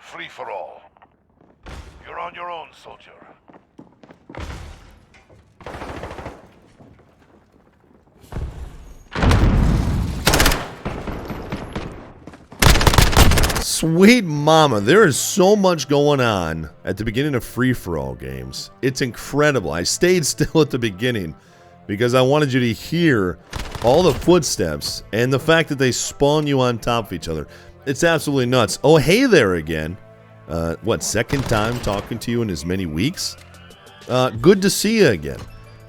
free-for-all. You're on your own, soldier. Sweet mama, there is so much going on at the beginning of free-for-all games. It's incredible. I stayed still at the beginning because I wanted you to hear all the footsteps and the fact that they spawn you on top of each other. It's absolutely nuts. Oh, hey there again. Second time talking to you in as many weeks? Good to see you again.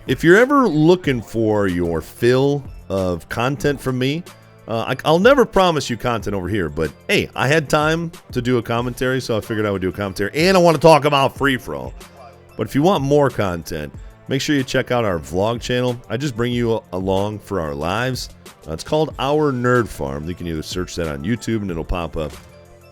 If you're ever looking for your fill of content from me, I'll never promise you content over here, but hey, I had time to do a commentary, so I figured I would do a commentary, and I want to talk about free-for-all. But if you want more content, make sure you check out our vlog channel. I just bring you along for our lives. It's called Our Nerd Farm. You can either search that on YouTube and it'll pop up,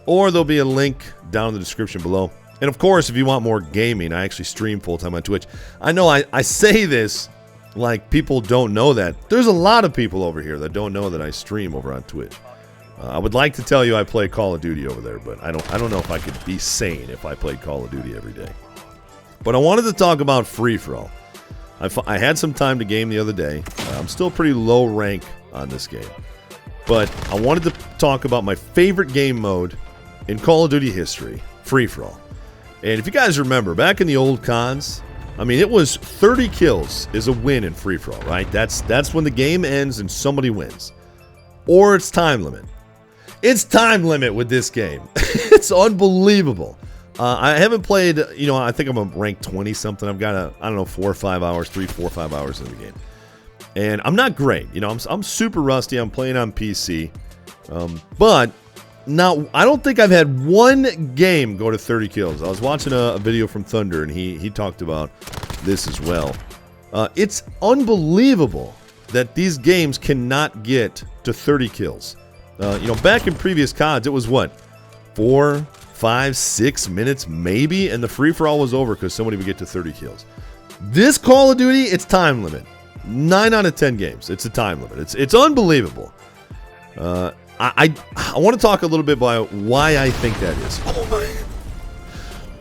or there'll be a link down in the description below. And of course, if you want more gaming, I actually stream full-time on Twitch. I know I say this like people don't know that. There's a lot of people over here that don't know that I stream over on Twitch. I would like to tell you I play Call of Duty over there, but I don't know if I could be sane if I played Call of Duty every day. But I wanted to talk about free-for-all. I had some time to game the other day. I'm still pretty low rank on this game. But I wanted to talk about my favorite game mode in Call of Duty history, free-for-all. And if you guys remember, back in the old cons, I mean, it was 30 kills is a win in free-for-all, right? That's when the game ends and somebody wins. Or it's time limit. It's time limit with this game. It's unbelievable. I haven't played, I think I'm a rank 20-something. I've got, 4 or 5 hours, 3, 4, 5 hours in the game. And I'm not great. I'm super rusty. I'm playing on PC. But now, I don't think I've had one game go to 30 kills. I was watching a video from Thunder, and he talked about this as well. It's unbelievable that these games cannot get to 30 kills. Back in previous CODs, it was what? 4, 5, 6 minutes maybe, and the free-for-all was over because somebody would get to 30 kills. This Call of Duty, it's time limit. 9 out of 10 games, it's a time limit. It's unbelievable. I want to talk a little bit about why I think that is. Oh my.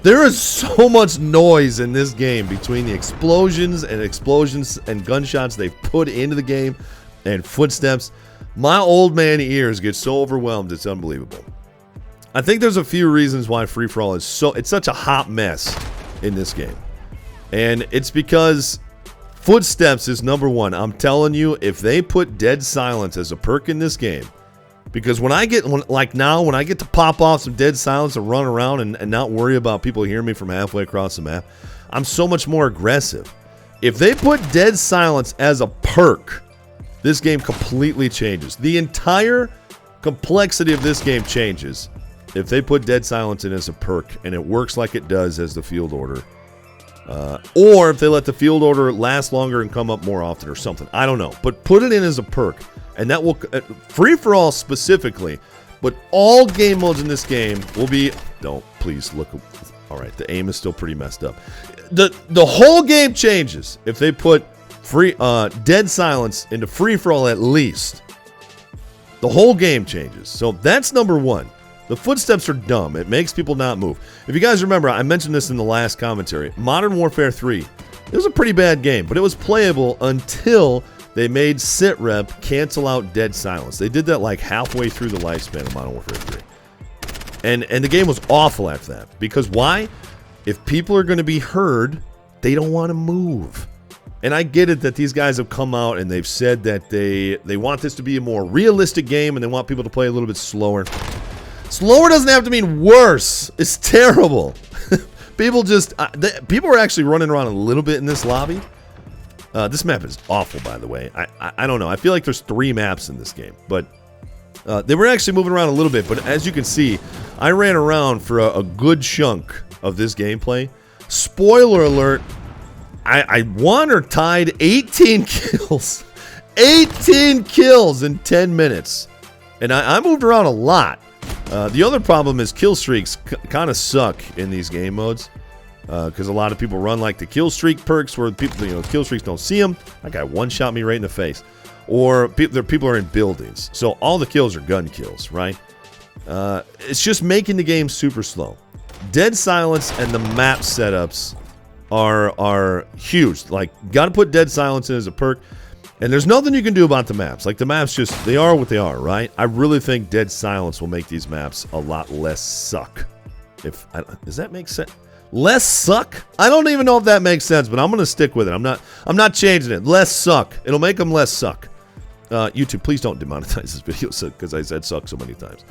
There is so much noise in this game between the explosions and gunshots they've put into the game and footsteps. My old man ears get so overwhelmed, it's unbelievable. I think there's a few reasons why free-for-all is it's such a hot mess in this game. And it's because footsteps is number one. I'm telling you, if they put dead silence as a perk in this game, because when I get to pop off some dead silence and run around and not worry about people hearing me from halfway across the map, I'm so much more aggressive. If they put dead silence as a perk, this game completely changes. The entire complexity of this game changes if they put dead silence in as a perk, and it works like it does as the field order. Or if they let the field order last longer and come up more often or something. I don't know. But put it in as a perk. And that will, free-for-all specifically, but all game modes in this game will be, don't, please look, all right, the aim is still pretty messed up. The whole game changes if they put dead silence into free-for-all at least. The whole game changes. So that's number one. The footsteps are dumb. It makes people not move. If you guys remember, I mentioned this in the last commentary. Modern Warfare 3, it was a pretty bad game, but it was playable until they made SITREP cancel out dead silence. They did that like halfway through the lifespan of Modern Warfare 3. And the game was awful after that. Because why? If people are going to be heard, they don't want to move. And I get it that these guys have come out and they've said that they want this to be a more realistic game and they want people to play a little bit slower. Slower doesn't have to mean worse. It's terrible. People are actually running around a little bit in this lobby. This map is awful, by the way. I don't know. I feel like there's 3 maps in this game. But they were actually moving around a little bit. But as you can see, I ran around for a good chunk of this gameplay. Spoiler alert, I won or tied 18 kills. 18 kills in 10 minutes. And I moved around a lot. The other problem is kill streaks kind of suck in these game modes. Because a lot of people run like the kill streak perks where people, kill streaks don't see them. That guy one-shot me right in the face. Or people are in buildings. So all the kills are gun kills, right? It's just making the game super slow. Dead Silence and the map setups are huge. Like, got to put Dead Silence in as a perk. And there's nothing you can do about the maps. Like, the maps just, they are what they are, right? I really think Dead Silence will make these maps a lot less suck. Does that make sense? Less suck? I don't even know if that makes sense, but I'm going to stick with it. I'm not changing it. Less suck. It'll make them less suck. YouTube, please don't demonetize this video because I said suck so many times.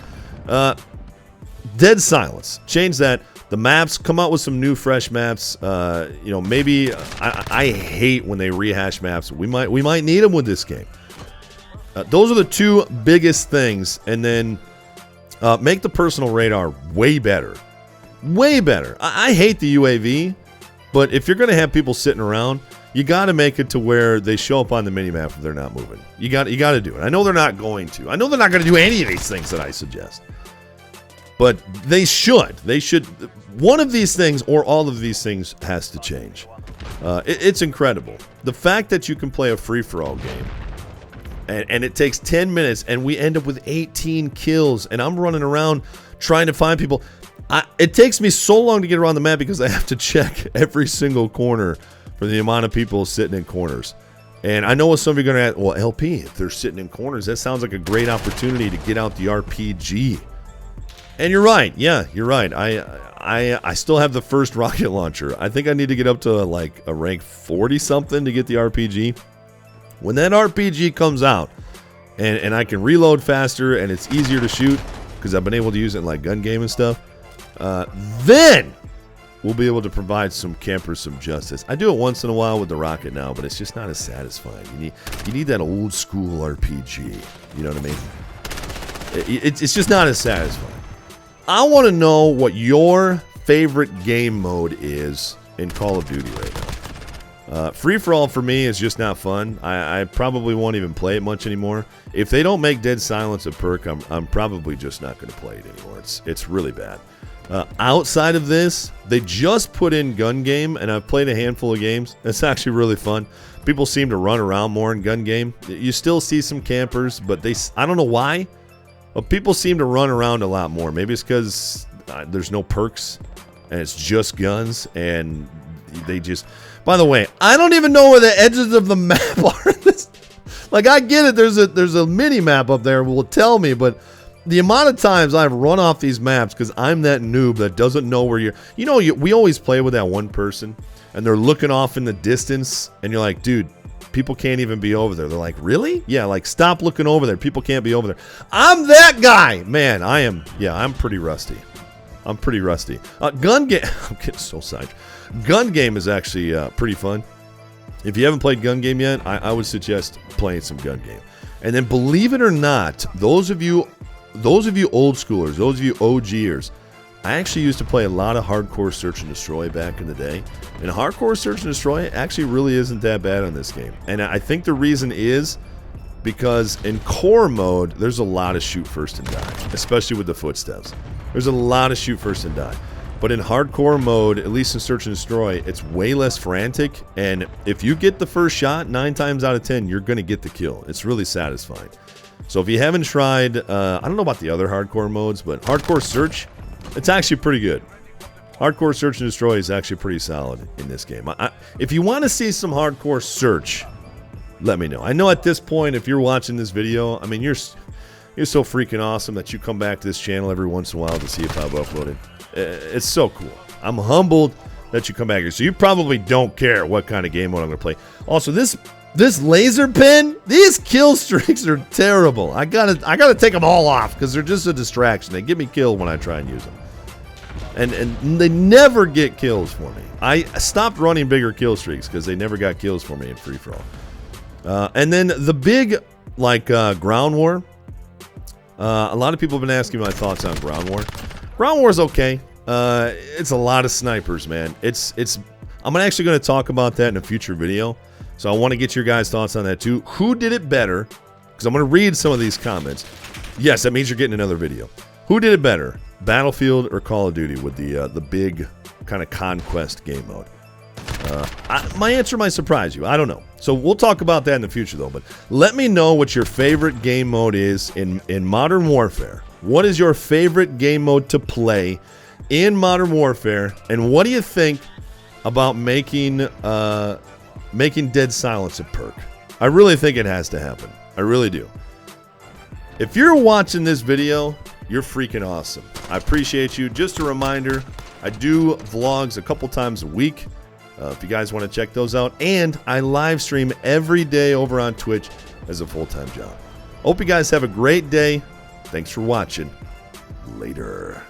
Dead Silence. Change that. The maps, come out with some new fresh maps. Maybe I hate when they rehash maps. We might need them with this game. Those are the two biggest things. And then make the personal radar way better. Way better. I hate the UAV, but if you're going to have people sitting around, you got to make it to where they show up on the minimap if they're not moving. You got to do it. I know they're not going to. I know they're not going to do any of these things that I suggest. But they should. They should. One of these things or all of these things has to change. It's incredible. The fact that you can play a free-for-all game and it takes 10 minutes and we end up with 18 kills and I'm running around trying to find people. It takes me so long to get around the map because I have to check every single corner for the amount of people sitting in corners. And I know what some of you are going to ask, well, LP, if they're sitting in corners, that sounds like a great opportunity to get out the RPG. And you're right. Yeah, you're right. I still have the first rocket launcher. I think I need to get up to like a rank 40-something to get the RPG. When that RPG comes out and I can reload faster and it's easier to shoot because I've been able to use it in like gun game and stuff, then we'll be able to provide some campers some justice. I do it once in a while with the rocket now, but it's just not as satisfying. You need that old school RPG. You know what I mean? It's just not as satisfying. I want to know what your favorite game mode is in Call of Duty right now. Free-for-all for me is just not fun. I probably won't even play it much anymore. If they don't make Dead Silence a perk, I'm probably just not going to play it anymore. It's really bad. Outside of this, they just put in Gun Game, and I've played a handful of games. It's actually really fun. People seem to run around more in Gun Game. You still see some campers, but I don't know why. But people seem to run around a lot more. Maybe it's because there's no perks and it's just guns and they just... By the way, I don't even know where the edges of the map are in this. Like, I get it. There's a mini map up there will tell me, but the amount of times I've run off these maps because I'm that noob that doesn't know where you're... we always play with that one person and they're looking off in the distance and you're like, dude, people can't even be over there. They're like, really? Yeah, like, stop looking over there. People can't be over there. I'm that guy. Man, I'm pretty rusty. Gun Game, I'm getting so sidetracked. Gun Game is actually pretty fun. If you haven't played Gun Game yet, I would suggest playing some Gun Game. And then, believe it or not, those of you old schoolers, those of you OGers, I actually used to play a lot of Hardcore Search and Destroy back in the day. And Hardcore Search and Destroy actually really isn't that bad on this game. And I think the reason is because in core mode, there's a lot of shoot first and die, especially with the footsteps. There's a lot of shoot first and die. But in hardcore mode, at least in Search and Destroy, it's way less frantic. And if you get the first shot, 9 times out of 10, you're going to get the kill. It's really satisfying. So if you haven't tried, I don't know about the other hardcore modes, but Hardcore Search, it's actually pretty good. Hardcore Search and Destroy is actually pretty solid in this game. If you want to see some Hardcore Search, let me know. I know at this point, if you're watching this video, I mean, you're so freaking awesome that you come back to this channel every once in a while to see if I've uploaded. It's so cool. I'm humbled that you come back here. So you probably don't care what kind of game mode I'm going to play. Also, this laser pen, these kill streaks are terrible. I gotta take them all off because they're just a distraction. They get me killed when I try and use them. And they never get kills for me. I stopped running bigger kill streaks because they never got kills for me in free-for-all. And then the big, Ground War. A lot of people have been asking my thoughts on Ground War. Ground War is okay. It's a lot of snipers, man. I'm actually going to talk about that in a future video. So I want to get your guys' thoughts on that too. Who did it better? Because I'm going to read some of these comments. Yes, that means you're getting another video. Who did it better? Battlefield or Call of Duty with the big kind of conquest game mode? My answer might surprise you. I don't know. So we'll talk about that in the future, though. But let me know what your favorite game mode is in Modern Warfare. What is your favorite game mode to play in Modern Warfare? And what do you think about making Dead Silence a perk? I really think it has to happen. I really do. If you're watching this video, you're freaking awesome. I appreciate you. Just a reminder, I do vlogs a couple times a week. If you guys want to check those out. And I live stream every day over on Twitch as a full-time job. Hope you guys have a great day. Thanks for watching. Later.